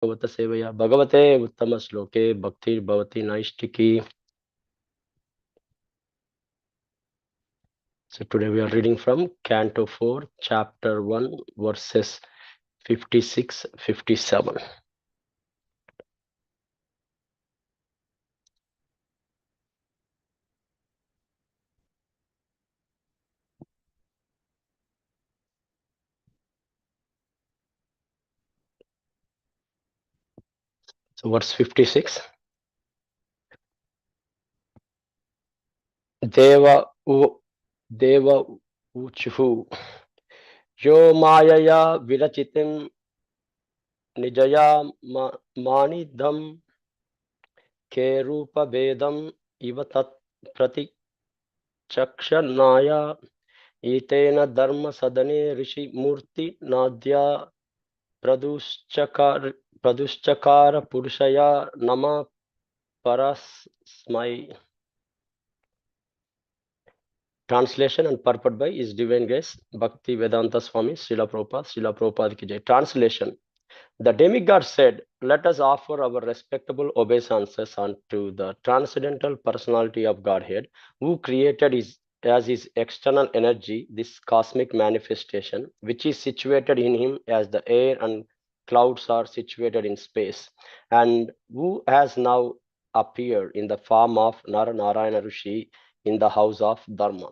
Bhagavata Sevaya Bhagavate Uttama Sloke Bhaktir Bhavati Naishtiki. So today we are reading from Canto 4, Chapter 1, verses 56, 57. So verse 56. Deva Deva Uchuhu Yo Mayaya Virachitim Nijaya Manidham Ke Rupa Vedam Ivatat Pratichakshanaya Itena Dharma Sadane Rishi Murti Nadya Praduschakara Purushaya Nama Parasmai. Translation and purport by His Divine Grace Bhakti Vedanta Swami Srila Prabhupada Ki Jai. Translation. The demigod said, "Let us offer our respectable obeisances unto the transcendental personality of Godhead, who created as his external energy this cosmic manifestation, which is situated in him as the air and clouds are situated in space, and who has now appeared in the form of Narayana Rishi in the house of Dharma.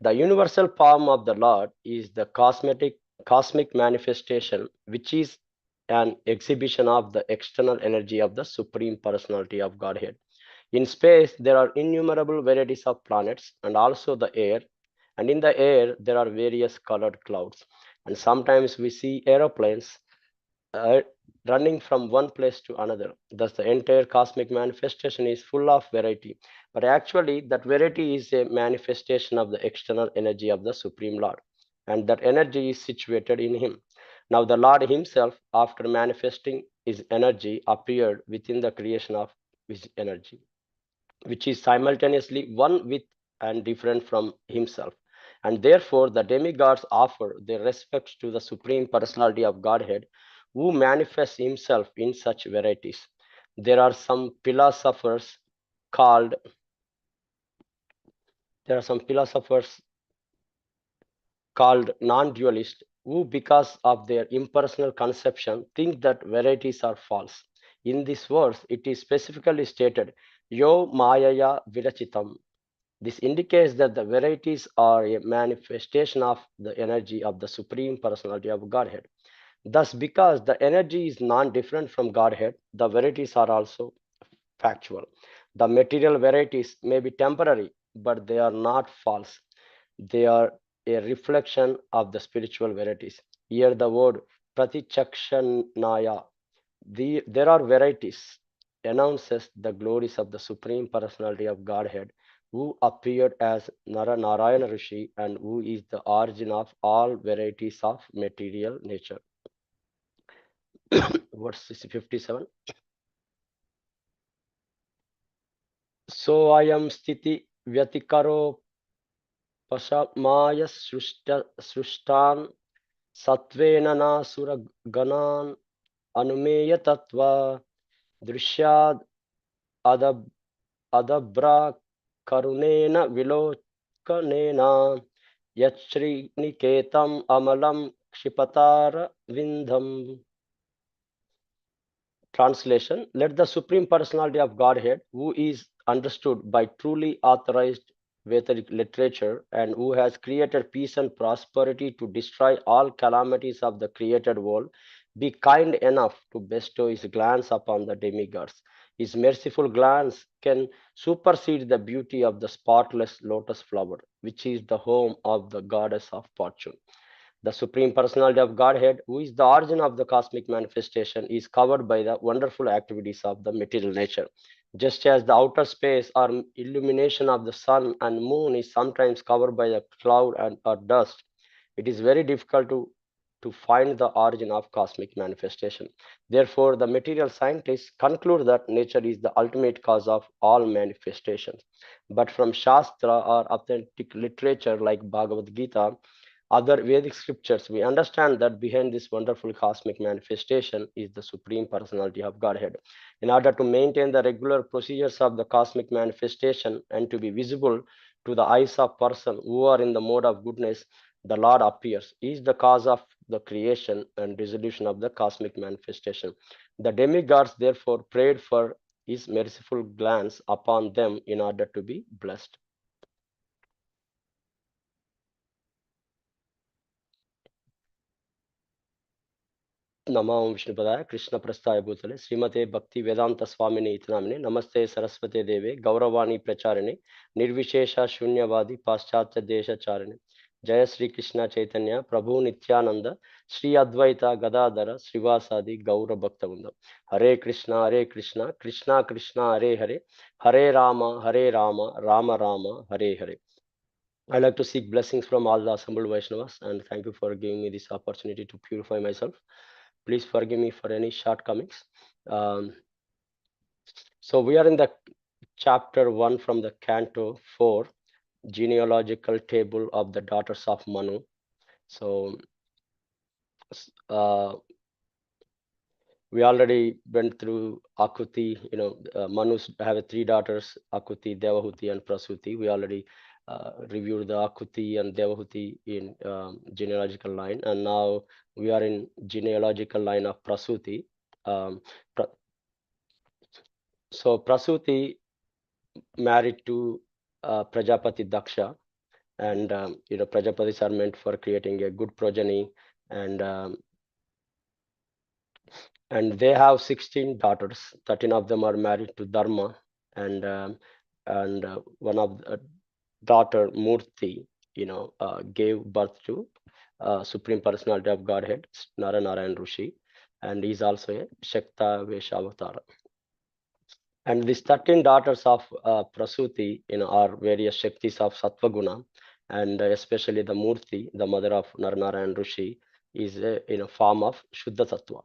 The universal form of the Lord is the cosmic manifestation, which is an exhibition of the external energy of the Supreme Personality of Godhead. In space, there are innumerable varieties of planets and also the air. And in the air, there are various colored clouds. And sometimes we see aeroplanes uh, running from one place to another. Thus, the entire cosmic manifestation is full of variety. But actually, that variety is a manifestation of the external energy of the Supreme Lord. And that energy is situated in Him. Now, the Lord Himself, after manifesting His energy, appeared within the creation of His energy, which is simultaneously one with and different from Himself. And therefore, the demigods offer their respects to the Supreme Personality of Godhead, who manifests Himself in such varieties. There are some philosophers called there are some philosophers called non-dualist who, because of their impersonal conception, think that varieties are false. In this verse, it is specifically stated, Yo Mayaya Virachitam. This indicates that the varieties are a manifestation of the energy of the Supreme Personality of Godhead. Thus, because the energy is non-different from Godhead, the varieties are also factual. The material varieties may be temporary, but they are not false. They are a reflection of the spiritual varieties. Here, the word pratichakshanaya, there are varieties, announces the glories of the Supreme Personality of Godhead, who appeared as Narayana Rishi and who is the origin of all varieties of material nature. Verse 57. So I am sthiti vyatikaro pashamaya srustan satvena na suraganan anumeya tattva drishyad adab adabra karunena vilokanena yachriniketam amalam kshipatara vindham. Translation. Let the Supreme Personality of Godhead, who is understood by truly authorized Vedic literature and who has created peace and prosperity to destroy all calamities of the created world, be kind enough to bestow his glance upon the demigods. His merciful glance can supersede the beauty of the spotless lotus flower, which is the home of the goddess of fortune. The Supreme Personality of Godhead, who is the origin of the cosmic manifestation, is covered by the wonderful activities of the material nature. Just as the outer space or illumination of the sun and moon is sometimes covered by a cloud and or dust, it is very difficult to find the origin of cosmic manifestation. Therefore, the material scientists conclude that nature is the ultimate cause of all manifestations. But from Shastra or authentic literature like Bhagavad Gita, other Vedic scriptures, we understand that behind this wonderful cosmic manifestation is the Supreme Personality of Godhead. In order to maintain the regular procedures of the cosmic manifestation and to be visible to the eyes of person who are in the mode of goodness, the Lord appears. He is the cause of the creation and resolution of the cosmic manifestation. The demigods therefore prayed for his merciful glance upon them in order to be blessed. नमो विष्णुपदाय कृष्ण प्रस्थाय भूतले श्रीमते भक्ति वेदांत स्वामिने इति नामिने नमस्ते सरस्वते देवे गौरवाणी प्रचारिणे निर्विशेष शून्यवादी पाश्चात्य देशचारिणे जय श्री कृष्ण चैतन्य प्रभु नित्यानंद श्री अद्वैत गदाधर श्रीवासादि गौर भक्तवृंद हरे Krishna Krishna Krishna Hare Hare Hare Ram Ram Ram Hare Hare. I like to seek blessings from all the assembled Vaishnavas and thank you for giving me this opportunity to purify myself. Please forgive me for any shortcomings. So we are in the chapter 1 from the canto 4, genealogical table of the daughters of Manu. So we already went through Akuti, Manus have 3 daughters, Akuti, Devahuti, and Prasuti. We already reviewed the Akuti and Devahuti in genealogical line, and now we are in genealogical line of Prasuti. So Prasuti married to Prajapati Daksha, and Prajapatis are meant for creating a good progeny, and they have 16 daughters. 13 of them are married to Dharma, and one of the daughter Murti, gave birth to Supreme Personality of Godhead, Narayan Rishi, and he's also a Shakta Veshavatara. And these 13 daughters of Prasuti, are various Shaktis of Sattva-guna, and especially the Murti, the mother of Narayan Rishi, is in a form of Shuddha Tattva.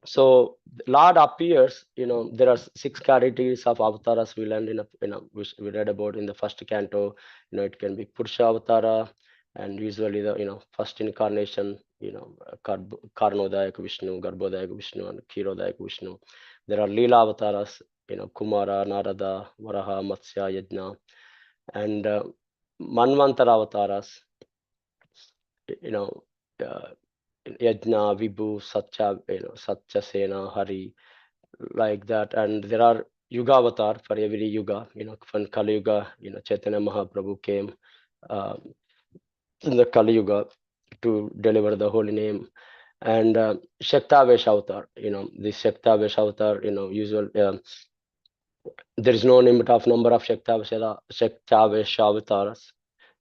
So Lord appears, there are 6 categories of avatars we learned which we read about in the first canto. It can be Purusha Avatara, and usually the first incarnation, Karnodayak Vishnu, Garbhodayak Vishnu, and Kshirodayak Vishnu. There are Leela avatars, Kumara, Narada, Varaha, Matsya, Yajna, and Manvantara avatars, Yajna, Vibhu, Satya, Satya Sena, Hari, like that. And there are Yuga avatar for every Yuga, from Kali Yuga, Chaitanya Mahaprabhu came in the Kali Yuga to deliver the holy name. And Shaktavesh avatar, this Shaktavesh avatar, usual, there is no limit of number of Shaktavesh avatars.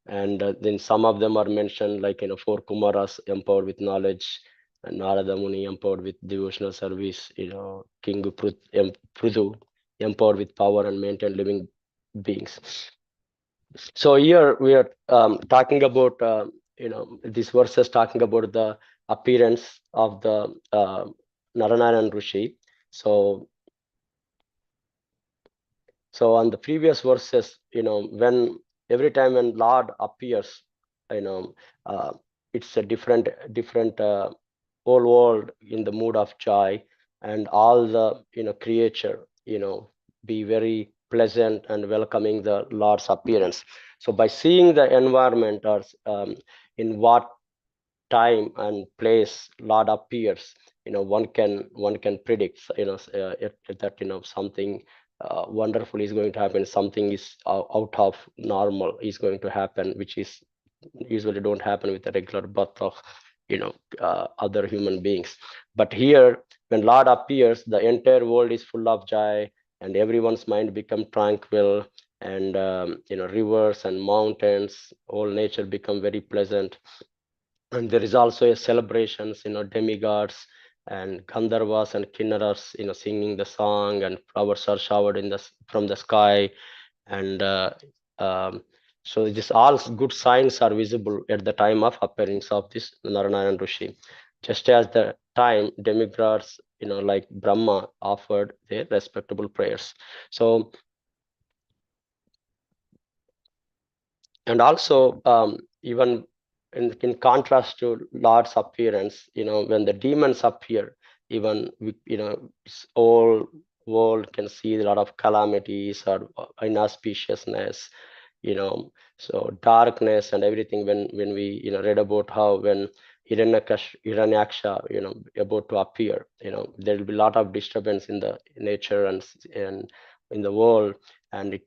And then some of them are mentioned, like 4 Kumaras empowered with knowledge, and Narada Muni empowered with devotional service, King Prudu empowered with power and maintained living beings. So here we are talking about these verses talking about the appearance of the Narayan Rishi. So on the previous verses, when every time when Lord appears, it's a different whole world in the mood of joy, and all the creature be very pleasant and welcoming the Lord's appearance. So by seeing the environment, or in what time and place Lord appears, one can predict that something wonderful is going to happen, something is out of normal is going to happen, which is usually don't happen with the regular birth of other human beings. But here, when Lord appears, the entire world is full of joy, and everyone's mind become tranquil, and rivers and mountains, all nature become very pleasant. And there is also a celebrations, demigods and Gandharvas and Kinnaras, singing the song, and flowers are showered from the sky. And so this all good signs are visible at the time of appearance of this Narayan Rishi. Just as the time demigods, like Brahma, offered their respectable prayers. So, and also even in contrast to Lord's appearance, when the demons appear, even all world can see a lot of calamities or inauspiciousness, so darkness and everything. When we read about how when Hiranyaksha about to appear, there will be a lot of disturbance in the nature and in the world, and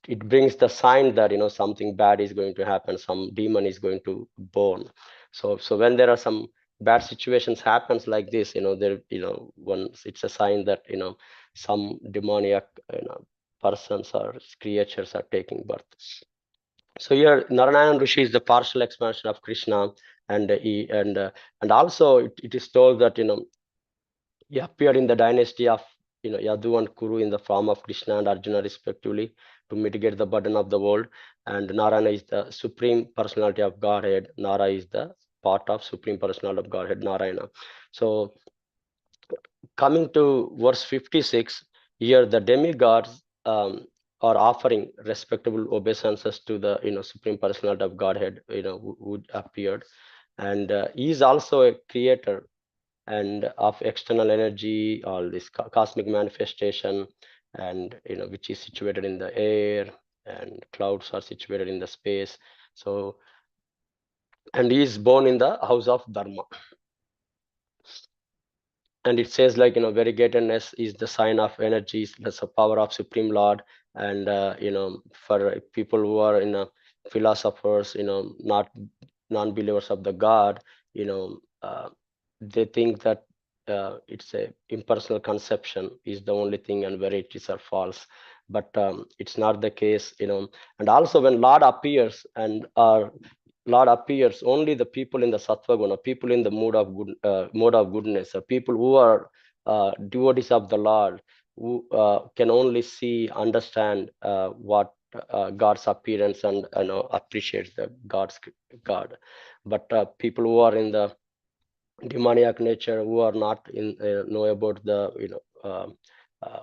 it brings the sign that something bad is going to happen, some demon is going to born. So when there are some bad situations happens like this, there once it's a sign that some demoniac persons or creatures are taking birth. So here Narayana Rishi is the partial expansion of Krishna, and and also it is told that he appeared in the dynasty of Yadu and Kuru in the form of Krishna and Arjuna respectively to mitigate the burden of the world. And Narayana is the supreme personality of Godhead. Nara is the part of supreme personality of Godhead, Narayana. So coming to verse 56, here the demigods are offering respectable obeisances to the supreme personality of Godhead, who appeared, and he is also a creator and of external energy, all this cosmic manifestation, and which is situated in the air, and clouds are situated in the space. So, and he is born in the house of Dharma. And it says like variegatedness is the sign of energies, that's the power of supreme lord. And for people who are philosophers, not non-believers of the god, they think that it's a impersonal conception is the only thing and varieties are false, but it's not the case. And also when lord appears and Lord appears, only the people in the sattva guna, people in the mode of goodness, people who are devotees of the Lord, who can only see, understand what God's appearance, and appreciates the God. But people who are in the demoniac nature, who are not know about the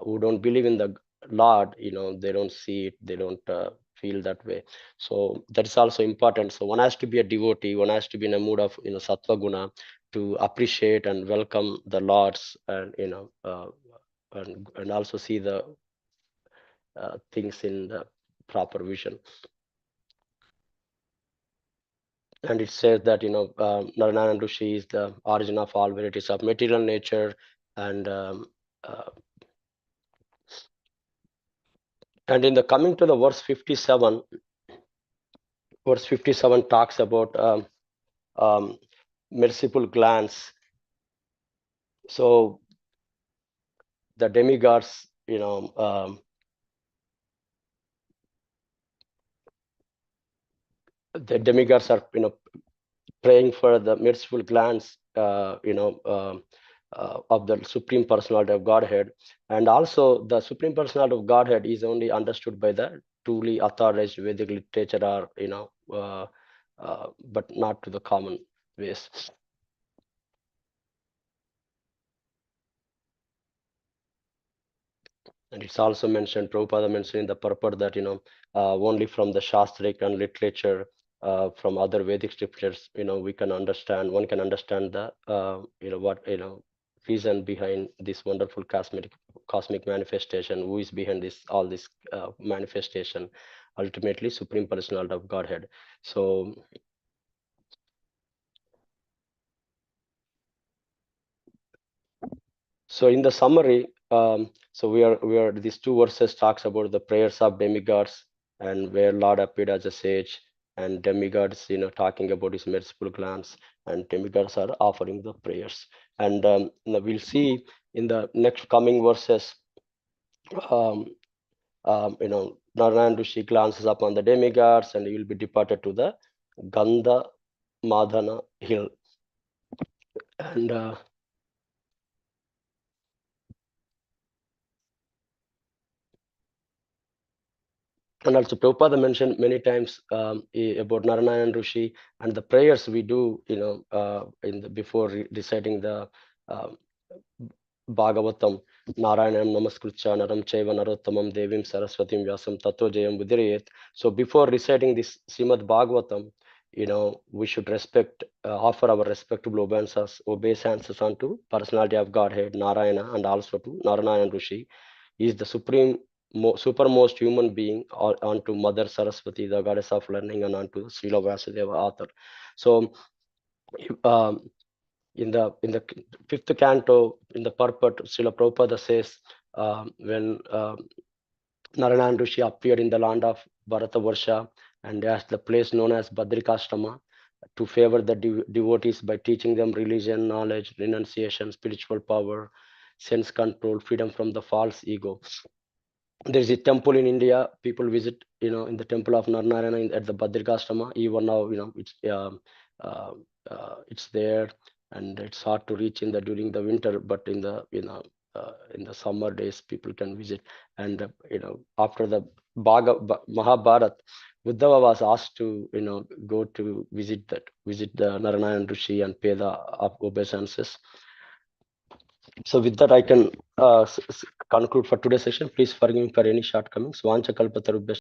who don't believe in the Lord, they don't see it, they don't feel that way. So that is also important. So one has to be a devotee, one has to be in a mood of sattva guna to appreciate and welcome the Lords, and and also see the things in the proper vision. And it says that Narayana Rishi is the origin of all varieties of material nature, and uh, and in the coming to the verse 57, verse 57 talks about um, merciful glance. So the demigods, the demigods are praying for the merciful glance, of the supreme personality of Godhead. And also the supreme personality of Godhead is only understood by the truly authorized Vedic literature, or but not to the common ways. And it's also mentioned, Prabhupada mentioned in the purport that only from the Shastric and literature, from other Vedic scriptures, we can understand, one can understand the what reason behind this wonderful cosmic manifestation, who is behind this all this manifestation, ultimately supreme personality of Godhead. So in the summary, so we are these two verses talks about the prayers of demigods, and where Lord appeared as a sage, and demigods, talking about his merciful glance, and demigods are offering the prayers. And we'll see in the next coming verses, um, Narayan Rishi glances upon the demigods, and he will be departed to the Gandha Madhana hill. And and also Prabhupada mentioned many times about Narayana Rishi and the prayers we do, before reciting the Bhagavatam, Narayanam Namaskritcha Naram Chaiva Narottamam Devim Saraswatim Vyasam Tato Jayam Budirayet. So before reciting this Srimad Bhagavatam, we should offer our respectable obeisances unto personality of Godhead, Narayana, and also to Narayana Rishi. He is the supermost human being, or unto Mother Saraswati, the goddess of learning, and unto Srila Vasudeva, author. So, um, in the fifth canto, in the purport, Srila Prabhupada says, when Narayana Rishi appeared in the land of Bharatavarsha and asked the place known as Badrikashrama to favor the devotees by teaching them religion, knowledge, renunciation, spiritual power, sense control, freedom from the false ego. There is a temple in India. People visit, in the temple of Narayana at the Badrikashrama. Even now, uh, it's there, and it's hard to reach during the winter. But in the summer days, people can visit. And after the Mahabharat, Uddhava was asked to go to visit the Narayana Rishi and pay the obeisances. So with that, I can conclude for today's session. Please forgive me for any shortcomings. Vancha kalpatarubhya